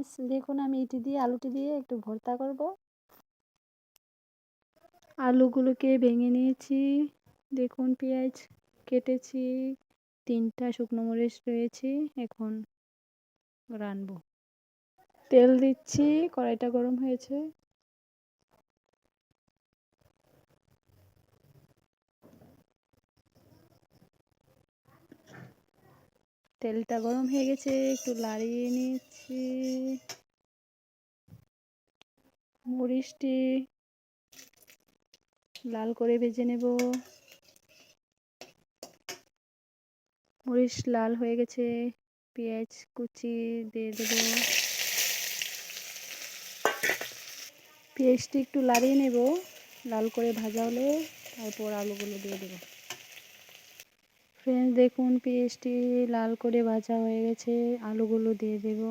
Friends, দেখুন আমি এটি দিয়ে আলুটি দিয়ে একটু ভর্তা করব। আলুগুলোকে ভেঙে নিয়েছি। দেখুন পেঁয়াজ কেটেছি, 3টা শুকনো মরিচ রয়েছে। এখন রানবো। তেল দিচ্ছি, কড়াইটা গরম হয়েছে। তেলটা গরম হয়ে গেছে, একটু নাড়িয়ে নিচ্ছি। মরিচটি লাল করে ভেজে নেব। মরিচ লাল হয়ে গেছে, পেঁয়াজ কুচি দিয়ে দেব। পেঁয়াজটি একটু নাড়িয়ে নেব, লাল করে ভাজা হলে তারপর আলুগুলো দিয়ে দেব। ফ্রেন্ডস, দেখুন পেঁয়াজটি লাল করে ভাজা হয়ে গেছে, আলুগুলো দিয়ে দেব।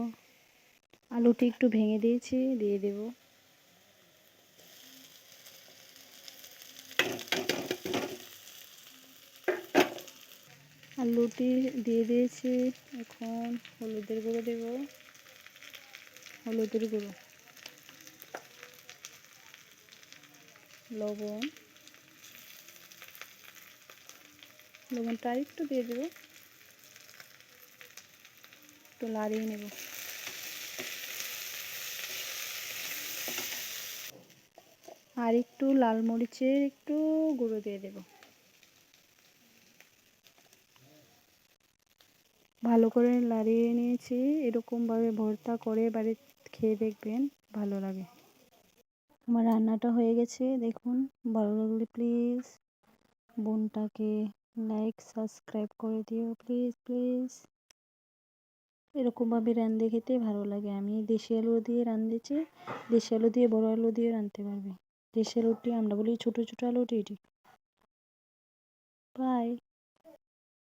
আলুটি একটু ভেঙে দিয়েছি, দিয়ে দেব। আলুটি দিয়ে দিয়েছি। এখন হলুদের গুঁড়ো দেব, হলুদের গুঁড়ো, লবণ, লবণটা আরেকটু দিয়ে দেব, একটু নাড়িয়ে নেব। আর একটু লাল মরিচের একটু গুঁড়ো দিয়ে দেব। ভালো করে নাড়িয়ে নিয়েছি। এরকমভাবে ভর্তা করে বাড়িতে খেয়ে দেখবেন, ভালো লাগে। আমার রান্নাটা হয়ে গেছে, দেখুন। ভালো লাগলে প্লিজ বোনটাকে লাইক সাবস্ক্রাইব করে দিও, প্লিজ প্লিজ। এরকমভাবে রাঁধতে খেতে ভালো লাগে। আমি দেশি আলু দিয়ে রাঁধেছি, দেশি আলু দিয়ে বড় আলু দিয়ে রাঁধতে পারবে। দেশি আলুটি আমরা বলি ছোটো ছোটো আলুটি, এটি। বাই।